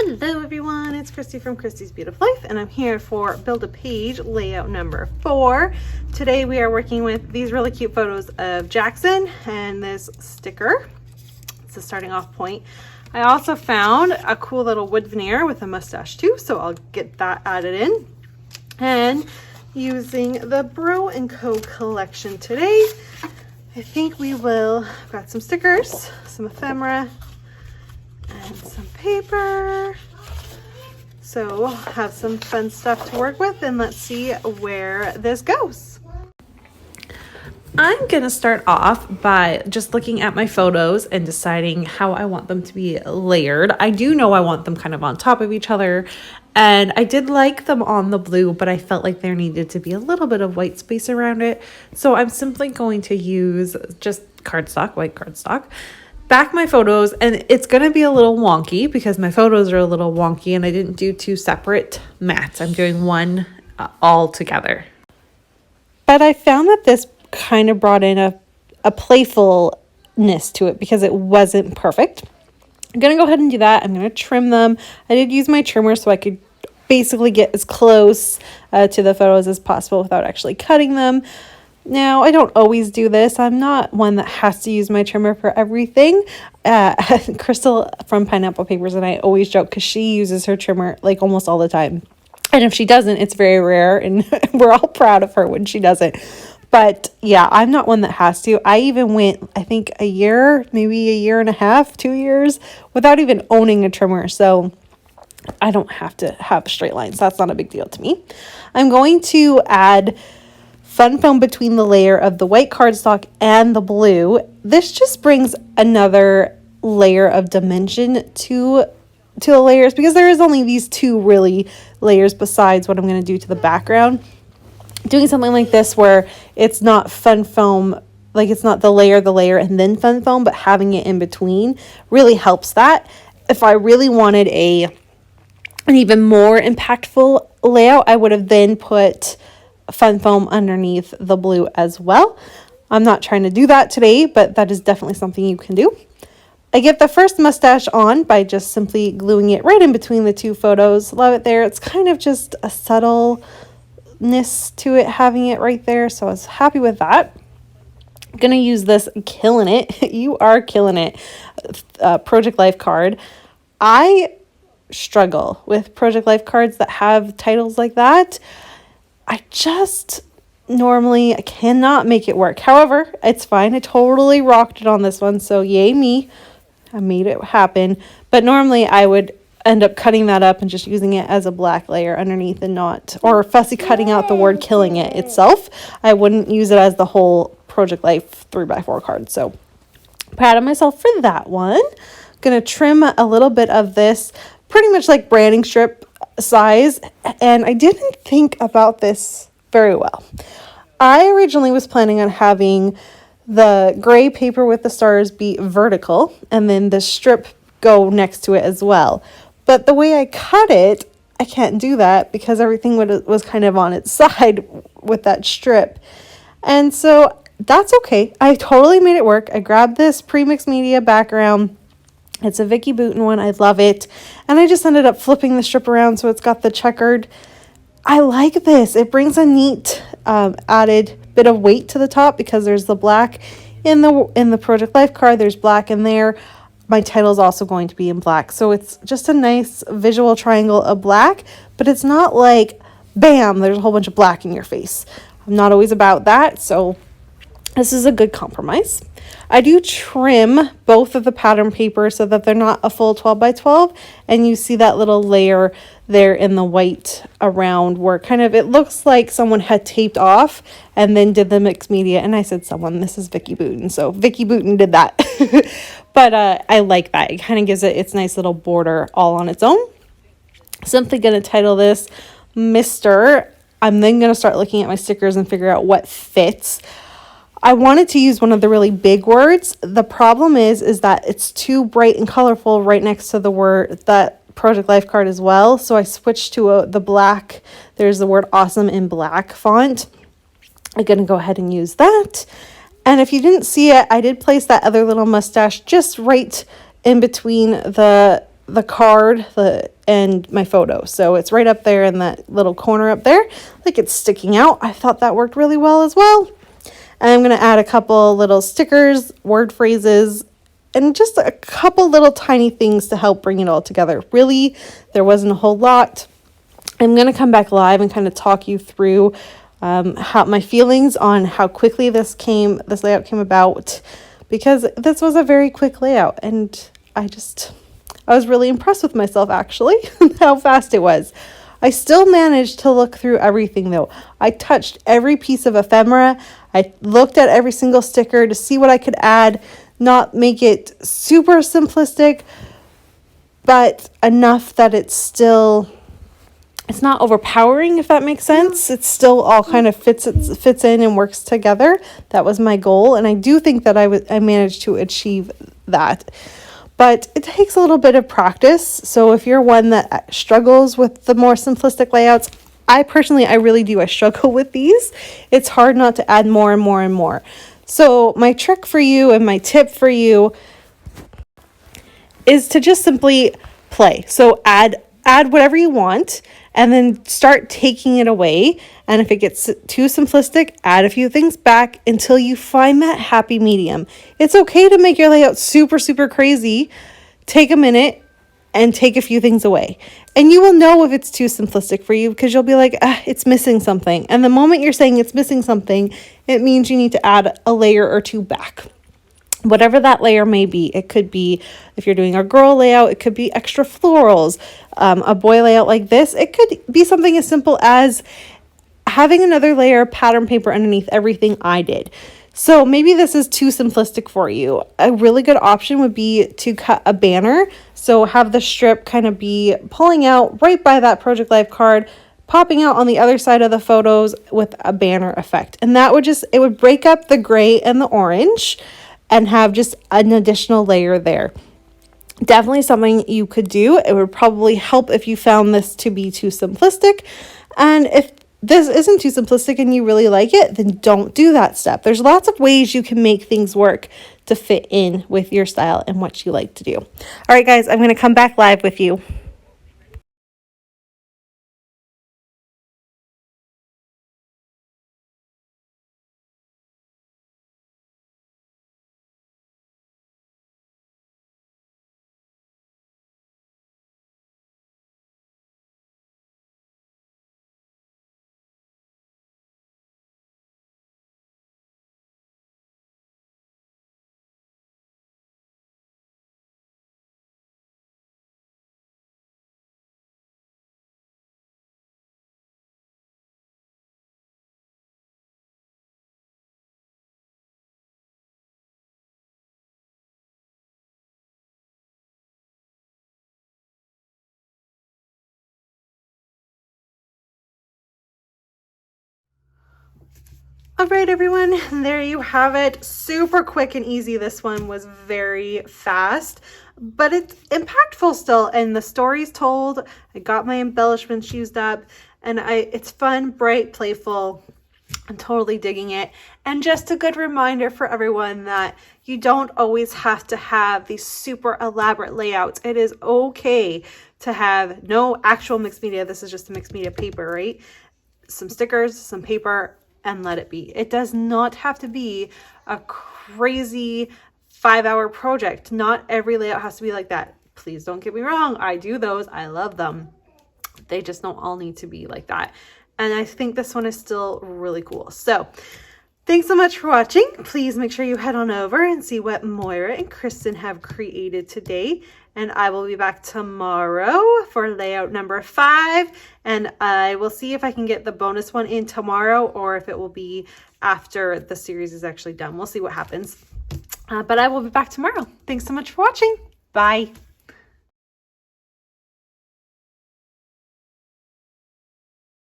Hello everyone, it's Christy from Christy's Beautiful Life, and I'm here for Build a Page layout number 4. Today we are working with these really cute photos of Jackson and this sticker. It's a starting off point. I also found a cool little wood veneer with a mustache too, so I'll get that added in. And using the Bro & Co collection today, I think we will, I've got some stickers, some ephemera, and some paper. So we'll have some fun stuff to work with, and let's see where this goes. I'm gonna start off by just looking at my photos and deciding how I want them to be layered. I do know I want them kind of on top of each other, and I did like them on the blue, but I felt like there needed to be a little bit of white space around it. So I'm simply going to use just cardstock, white cardstock, back my photos, and it's going to be a little wonky because my photos are a little wonky and I didn't do two separate mats. I'm doing one all together. But I found that this kind of brought in a playfulness to it because it wasn't perfect. I'm going to go ahead and do that. I'm going to trim them. I did use my trimmer so I could basically get as close to the photos as possible without actually cutting them. Now, I don't always do this. I'm not one that has to use my trimmer for everything. Crystal from Pineapple Papers and I always joke because she uses her trimmer like almost all the time. And if she doesn't, it's very rare, and we're all proud of her when she doesn't. But yeah, I'm not one that has to. I even went, I think, a year, maybe a year and a half, 2 years, without even owning a trimmer. So I don't have to have straight lines. That's not a big deal to me. I'm going to add fun foam between the layer of the white cardstock and the blue. This just brings another layer of dimension to the layers because there is only these two really layers besides what I'm going to do to the background. Doing something like this where it's not fun foam, like it's not the layer and then fun foam, but having it in between really helps that. If I really wanted an even more impactful layout, I would have then put fun foam underneath the blue as well. I'm not trying to do that today, but that is definitely something you can do. I get the first mustache on by just simply gluing it right in between the two photos. Love it there. It's kind of just a subtleness to it having it right there, so I was happy with that. I'm gonna use this Killing It, You Are Killing It Project Life card. I struggle with Project Life cards that have titles like that. I just normally cannot make it work. However, it's fine. I totally rocked it on this one, so yay me. I made it happen. But normally I would end up cutting that up and just using it as a black layer underneath and not, or fussy cutting out the word Killing It itself. I wouldn't use it as the whole Project Life 3x4 card. So proud of myself for that one. Gonna trim a little bit of this, pretty much like branding strip size, and I didn't think about this very well. I originally was planning on having the gray paper with the stars be vertical and then the strip go next to it as well. But the way I cut it, I can't do that because everything was kind of on its side with that strip. And so that's okay. I totally made it work. I grabbed this Premix Media background. It's a Vicki Boutin one. I love it. And I just ended up flipping the strip around so it's got the checkered. I like this. It brings a neat added bit of weight to the top because there's the black in the Project Life card. There's black in there. My title is also going to be in black. So it's just a nice visual triangle of black, but it's not like, bam, there's a whole bunch of black in your face. I'm not always about that. So this is a good compromise. I do trim both of the pattern paper so that they're not a full 12 by 12, and you see that little layer there in the white around where kind of it looks like someone had taped off and then did the mixed media. And I said someone, this is Vicki Boutin, so Vicki Boutin did that. But I like that. It kind of gives it its nice little border all on its own. Simply going to title this Mr. I'm then going to start looking at my stickers and figure out what fits. I wanted to use one of the really big words. The problem is that it's too bright and colorful right next to the word, that Project Life card as well. So I switched to the black. There's the word awesome in black font. I'm going to go ahead and use that. And if you didn't see it, I did place that other little mustache just right in between the the card and my photo. So it's right up there in that little corner up there, like it's sticking out. I thought that worked really well as well. And I'm going to add a couple little stickers, word phrases, and just a couple little tiny things to help bring it all together. Really, there wasn't a whole lot. I'm going to come back live and kind of talk you through how my feelings on how quickly this layout came about, because this was a very quick layout, and I was really impressed with myself, actually, how fast it was. I still managed to look through everything, though. I touched every piece of ephemera. I looked at every single sticker to see what I could add, not make it super simplistic, but enough that it's not overpowering, if that makes sense. It's still all kind of fits in and works together. That was my goal, and I do think that I managed to achieve that. But it takes a little bit of practice. So if you're one that struggles with the more simplistic layouts, I really do. I struggle with these. It's hard not to add more and more and more. So my trick for you and my tip for you is to just simply play. So add whatever you want, and then start taking it away. And if it gets too simplistic, add a few things back until you find that happy medium. It's okay to make your layout super, super crazy. Take a minute and take a few things away. And you will know if it's too simplistic for you, because you'll be like, it's missing something. And the moment you're saying it's missing something, it means you need to add a layer or two back. Whatever that layer may be. It could be, if you're doing a girl layout, it could be extra florals. A boy layout like this, it could be something as simple as having another layer of pattern paper underneath everything I did. So maybe this is too simplistic for you. A really good option would be to cut a banner. So have the strip kind of be pulling out right by that Project Life card, popping out on the other side of the photos with a banner effect. And that would it would break up the gray and the orange and have just an additional layer there. Definitely something you could do. It would probably help if you found this to be too simplistic. And if this isn't too simplistic and you really like it, then don't do that step. There's lots of ways you can make things work to fit in with your style and what you like to do. All right, guys, I'm going to come back live with you. All right, everyone, there you have it. Super quick and easy. This one was very fast, but it's impactful still. And the story's told. I got my embellishments used up, and it's fun, bright, playful. I'm totally digging it. And just a good reminder for everyone that you don't always have to have these super elaborate layouts. It is okay to have no actual mixed media. This is just a mixed media paper, right? Some stickers, some paper, and let it be. It does not have to be a crazy 5-hour project. Not every layout has to be like that. Please don't get me wrong. I do those. I love them. They just don't all need to be like that. And I think this one is still really cool. So thanks so much for watching. Please make sure you head on over and see what Moira and Kristen have created today. And I will be back tomorrow for layout number 5. And I will see if I can get the bonus one in tomorrow, or if it will be after the series is actually done. We'll see what happens. But I will be back tomorrow. Thanks so much for watching. Bye.